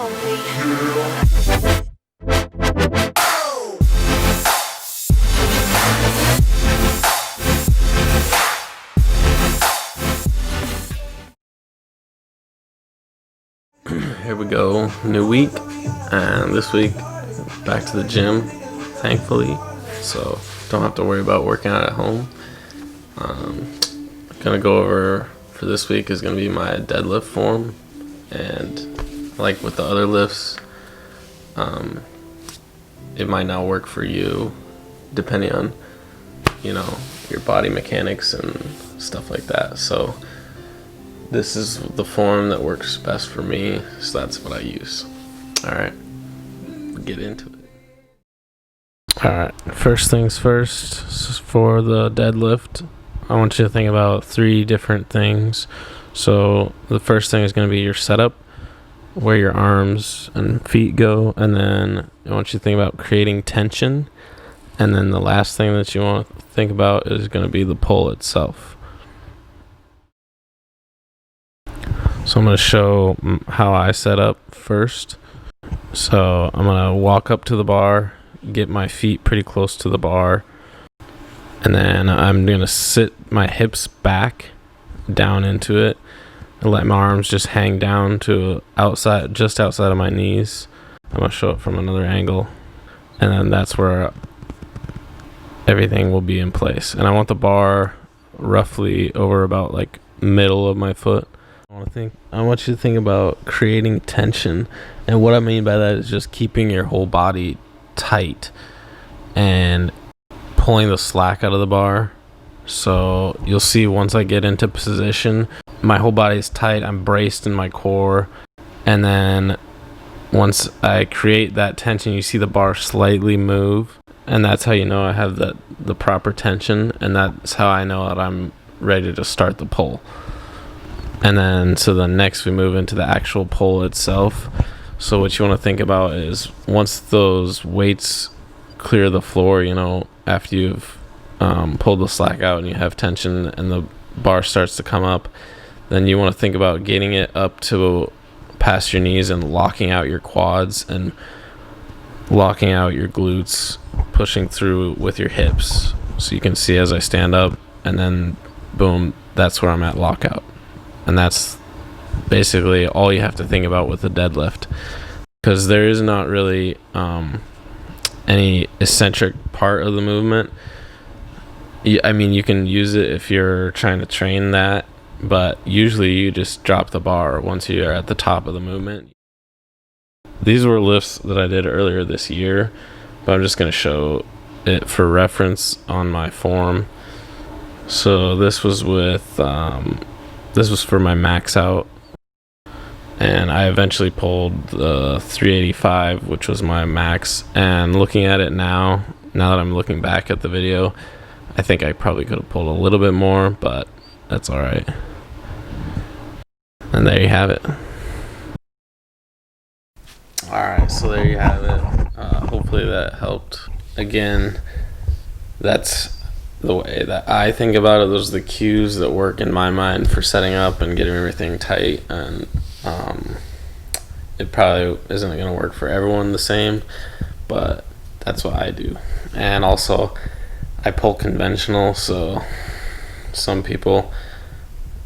Here we go, new week, and this week back to the gym, thankfully, so don't have to worry about working out at home. Gonna go over for this week is gonna be my deadlift form, and like with the other lifts, it might not work for you depending on your body mechanics and stuff like that. So this is the form that works best for me, so that's what I use. Alright, get into it. Alright, first things first, for the deadlift, I want you to think about 3 different things. So the first thing is going to be your setup, where your arms and feet go, and then I want you to think about creating tension, and then the last thing that you want to think about is going to be the pull itself. So I'm going to show how I set up first. So I'm going to walk up to the bar, get my feet pretty close to the bar, and then I'm going to sit my hips back down into it and let my arms just hang down to just outside of my knees. I'm going to show it from another angle, and then that's where everything will be in place. And I want the bar roughly over about like middle of my foot. I want you to think about creating tension, and what I mean by that is just keeping your whole body tight and pulling the slack out of the bar. So you'll see once I get into position, my whole body is tight, I'm braced in my core, and then once I create that tension, you see the bar slightly move, and that's how you know I have the proper tension, and that's how I know that I'm ready to start the pull. And then so then next we move into the actual pull itself. So what you want to think about is once those weights clear the floor, after you've pulled the slack out and you have tension and the bar starts to come up, then you want to think about getting it up to past your knees and locking out your quads and locking out your glutes, pushing through with your hips. So you can see as I stand up, and then boom, that's where I'm at lockout. And that's basically all you have to think about with the deadlift, because there is not really any eccentric part of the movement. I mean, you can use it if you're trying to train that, but usually you just drop the bar once you're at the top of the movement. These were lifts that I did earlier this year, but I'm just going to show it for reference on my form. So this was with this was for my max out, and I eventually pulled the 385, which was my max. And looking at it now that I'm looking back at the video, I think I probably could have pulled a little bit more, but that's all right. And there you have it. All right, so there you have it. Hopefully that helped. Again, that's the way that I think about it. Those are the cues that work in my mind for setting up and getting everything tight, and it probably isn't going to work for everyone the same, but that's what I do. And also I pull conventional, so some people,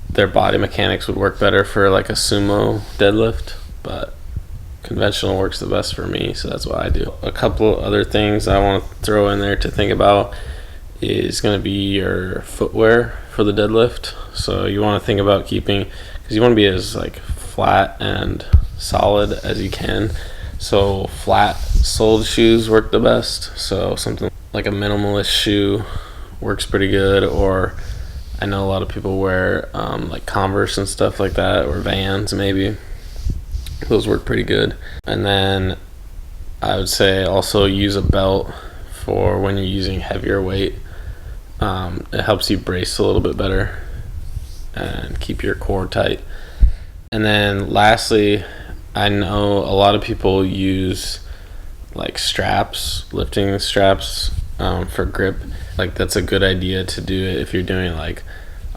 their body mechanics would work better for like a sumo deadlift, but conventional works the best for me, so that's what I do. A couple other things I want to throw in there to think about is going to be your footwear for the deadlift. So you want to think about keeping, because you want to be as like flat and solid as you can. So flat soled shoes work the best. So something like a minimalist shoe works pretty good, or I know a lot of people wear like Converse and stuff like that, or Vans maybe. Those work pretty good. And then I would say also use a belt for when you're using heavier weight. It helps you brace a little bit better and keep your core tight. And then lastly, I know a lot of people use like straps, lifting straps for grip. Like that's a good idea to do it if you're doing like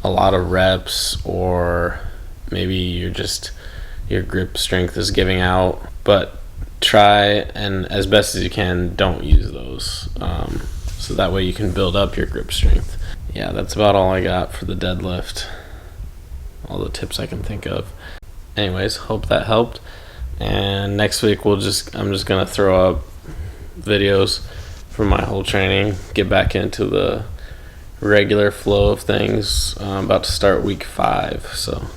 a lot of reps, or maybe you're just your grip strength is giving out, but try and as best as you can don't use those, so that way you can build up your grip strength. Yeah, that's about all I got for the deadlift, all the tips I can think of. Anyways, hope that helped, and next week I'm just gonna throw up videos from my whole training, get back into the regular flow of things. I'm about to start week 5, so